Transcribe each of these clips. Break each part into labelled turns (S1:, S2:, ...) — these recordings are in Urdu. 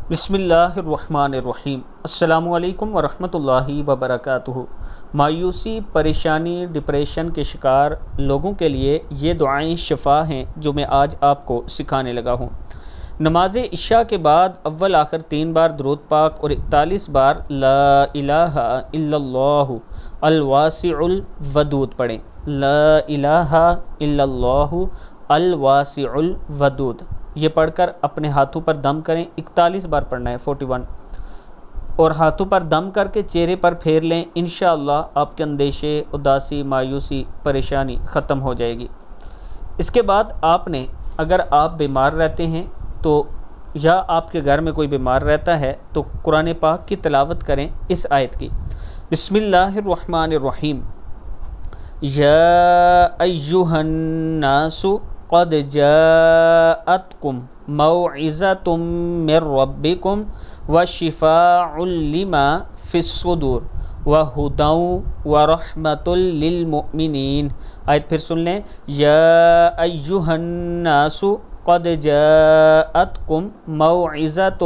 S1: بسم اللہ الرحمن الرحیم۔ السلام علیکم ورحمۃ اللہ وبرکاتہ۔ مایوسی، پریشانی، ڈپریشن کے شکار لوگوں کے لیے یہ دعائیں شفا ہیں جو میں آج آپ کو سکھانے لگا ہوں۔ نماز عشاء کے بعد اول آخر 3 بار درود پاک اور 41 بار لا الہ الا اللہ الواسع الودود پڑھیں۔ لا الہ الا اللہ الواسع الودود یہ پڑھ کر اپنے ہاتھوں پر دم کریں۔ 41 بار پڑھنا ہے 41، اور ہاتھوں پر دم کر کے چہرے پر پھیر لیں۔ انشاءاللہ آپ کے اندیشے، اداسی، مایوسی، پریشانی ختم ہو جائے گی۔ اس کے بعد آپ نے، اگر آپ بیمار رہتے ہیں تو یا آپ کے گھر میں کوئی بیمار رہتا ہے تو قرآن پاک کی تلاوت کریں اس آیت کی۔ بسم اللہ الرحمن الرحیم۔ یا ایہا الناس قد جاءتکم موعظۃ من ربکم وشفاء لما فی الصدور وہدی ورحمۃ للمؤمنین۔ آیت پھر سن لیں۔ یا ایہا الناس قد جاءتکم موعظۃ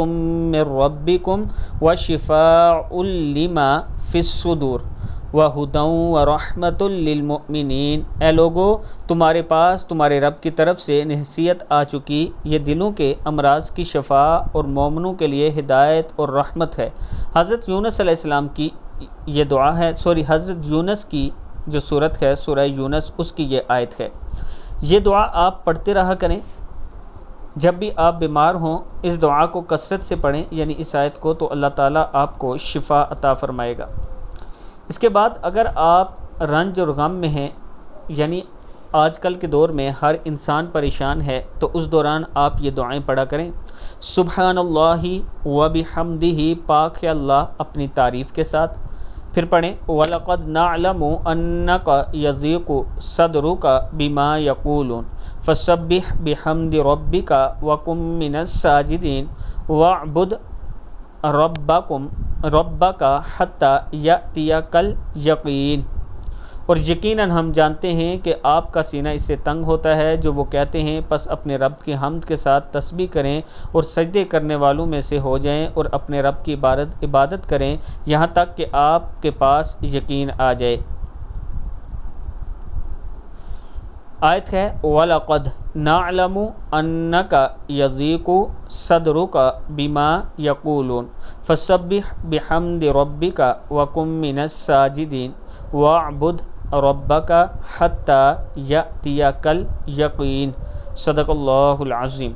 S1: من ربکم وشفاء لما فی الصدور وَهُدًى وَرَحْمَةٌ لِّلْمُؤْمِنِينَ۔ اے لوگو، تمہارے پاس تمہارے رب کی طرف سے نصیحت آ چکی، یہ دلوں کے امراض کی شفا اور مومنوں کے لیے ہدایت اور رحمت ہے۔ حضرت یونس علیہ السلام کی یہ دعا ہے، حضرت یونس کی جو سورت ہے سورہ یونس، اس کی یہ آیت ہے۔ یہ دعا آپ پڑھتے رہا کریں جب بھی آپ بیمار ہوں۔ اس دعا کو کثرت سے پڑھیں، یعنی اس آیت کو، تو اللہ تعالیٰ آپ کو شفا عطا فرمائے گا۔ اس کے بعد اگر آپ رنج اور غم میں ہیں، یعنی آج کل کے دور میں ہر انسان پریشان ہے، تو اس دوران آپ یہ دعائیں پڑھا کریں۔ سبحان اللہ وبحمدہ، پاک ہے اللہ اپنی تعریف کے ساتھ۔ پھر پڑھیں وَلَقَدْ نَعْلَمُ أَنَّكَ يَضِيقُ صَدْرُكَ بِمَا يَقُولُونَ فَسَبِّحْ بِحَمْدِ رَبِّكَ وَكُن مِّنَ السَّاجِدِينَ وَاعْبُدْ ربک حتی یأتیک الیقین۔ اور یقیناً ہم جانتے ہیں کہ آپ کا سینہ اس سے تنگ ہوتا ہے جو وہ کہتے ہیں، پس اپنے رب کی حمد کے ساتھ تسبیح کریں اور سجدے کرنے والوں میں سے ہو جائیں اور اپنے رب کی عبادت کریں یہاں تک کہ آپ کے پاس یقین آ جائے۔ آیت ہے وَلَقَدْ نَعْلَمُ أَنَّكَ يَضِيقُ صَدْرُكَ بِمَا يَقُولُونَ فَسَبِّحْ بِحَمْدِ رَبِّكَ وَكُن مِّنَ السَّاجِدِينَ وَاعْبُدْ رَبَّكَ حَتَّى يَأْتِيَكَ الْيَقِينُ۔ صدق اللہ العظیم۔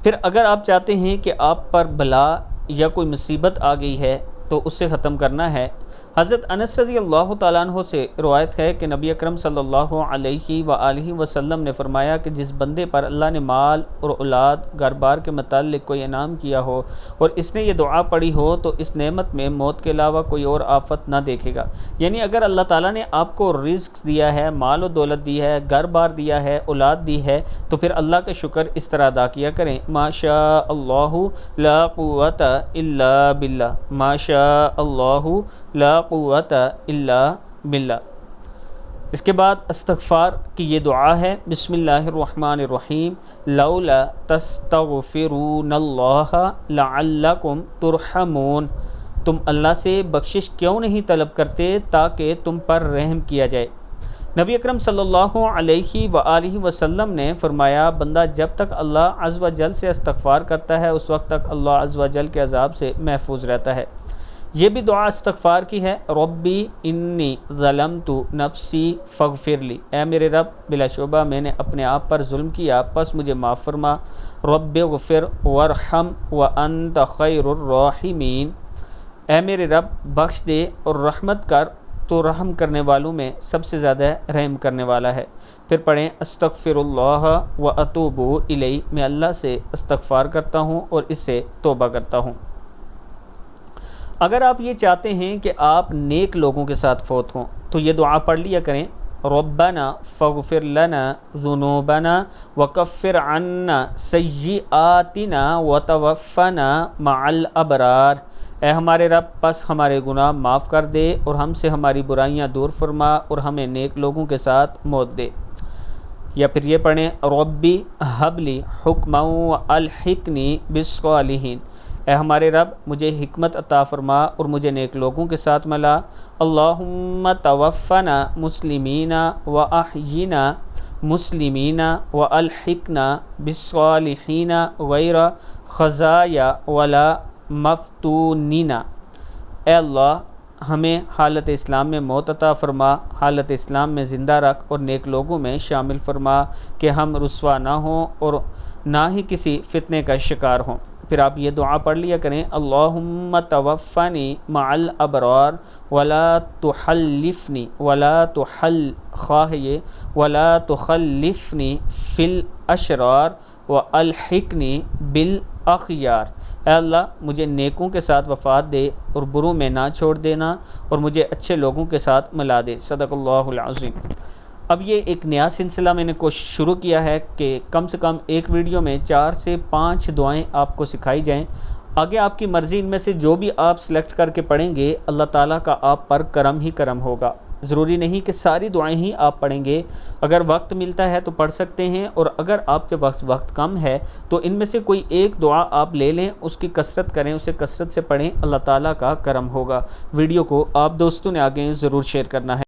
S1: پھر اگر آپ چاہتے ہیں کہ آپ پر بلا یا کوئی مصیبت آ گئی ہے تو اس سے ختم کرنا ہے، حضرت انس رضی اللہ تعالیٰ عنہ سے روایت ہے کہ نبی اکرم صلی اللہ علیہ وآلہ وسلم نے فرمایا کہ جس بندے پر اللہ نے مال اور اولاد، گھر بار کے متعلق کوئی انعام کیا ہو اور اس نے یہ دعا پڑھی ہو تو اس نعمت میں موت کے علاوہ کوئی اور آفت نہ دیکھے گا۔ یعنی اگر اللہ تعالیٰ نے آپ کو رزق دیا ہے، مال و دولت دی ہے، گھر بار دیا ہے، اولاد دی ہے، تو پھر اللہ کا شکر اس طرح ادا کیا کریں۔ ما شاء اللہ لا قوت الا باللہ، ما شاء اللہ لا قوت الا باللہ۔ اس کے بعد استغفار کی یہ دعا ہے۔ بسم اللہ الرحمن الرحیم۔ لولا تستغفرون اللہ لعلکم ترحمون۔ تم اللہ سے بخشش کیوں نہیں طلب کرتے تاکہ تم پر رحم کیا جائے۔ نبی اکرم صلی اللہ علیہ وآلہ وسلم نے فرمایا، بندہ جب تک اللہ عز و جل سے استغفار کرتا ہے اس وقت تک اللہ عز و جل کے عذاب سے محفوظ رہتا ہے۔ یہ بھی دعا استغفار کی ہے۔ ربی انی ظلمت نفسی فاغفر لی، اے میرے رب بلا شبہ میں نے اپنے آپ پر ظلم کیا، پس مجھے معاف فرما۔ رب اغفر وارحم وانت خیر الراحمین، اے میرے رب بخش دے اور رحمت کر، تو رحم کرنے والوں میں سب سے زیادہ رحم کرنے والا ہے۔ پھر پڑھیں استغفر اللہ واتوب الیہ، میں اللہ سے استغفار کرتا ہوں اور اس سے توبہ کرتا ہوں۔ اگر آپ یہ چاہتے ہیں کہ آپ نیک لوگوں کے ساتھ فوت ہوں تو یہ دعا پڑھ لیا کریں۔ ربنا فاغفر لنا ذنوبنا وکفر عنا سیئاتنا وتوفنا مع الابرار، اے ہمارے رب پس ہمارے گناہ معاف کر دے اور ہم سے ہماری برائیاں دور فرما اور ہمیں نیک لوگوں کے ساتھ موت دے۔ یا پھر یہ پڑھیں ربی حبلی حکما و الحقنی بالصالحین، اے ہمارے رب مجھے حکمت عطا فرما اور مجھے نیک لوگوں کے ساتھ ملا۔ اللہم توفنا مسلمین و احینا مسلمین و الحقنا بالصالحین غیر خزایا ولا مفتونین، اے اللہ ہمیں حالت اسلام میں موت عطا فرما، حالت اسلام میں زندہ رکھ اور نیک لوگوں میں شامل فرما کہ ہم رسوا نہ ہوں اور نہ ہی کسی فتنے کا شکار ہوں۔ پھر آپ یہ دعا پڑھ لیا کریں اللہم توفنی مع الابرار ولا تحلفنی ولا تخلفنی فی الاشرار والحقنی بالاخیار، اے اللہ مجھے نیکوں کے ساتھ وفات دے اور بروں میں نہ چھوڑ دینا اور مجھے اچھے لوگوں کے ساتھ ملا دے۔ صدق اللہ العظیم۔ اب یہ ایک نیا سلسلہ میں نے کوشش شروع کیا ہے کہ کم سے کم ایک ویڈیو میں 4 سے 5 دعائیں آپ کو سکھائی جائیں۔ آگے آپ کی مرضی، ان میں سے جو بھی آپ سلیکٹ کر کے پڑھیں گے اللہ تعالیٰ کا آپ پر کرم ہی کرم ہوگا۔ ضروری نہیں کہ ساری دعائیں ہی آپ پڑھیں گے، اگر وقت ملتا ہے تو پڑھ سکتے ہیں، اور اگر آپ کے پاس وقت کم ہے تو ان میں سے کوئی ایک دعا آپ لے لیں، اس کی کثرت کریں، اسے کثرت سے پڑھیں، اللہ تعالیٰ کا کرم ہوگا۔ ویڈیو کو آپ دوستوں نے آگے ضرور شیئر کرنا ہے۔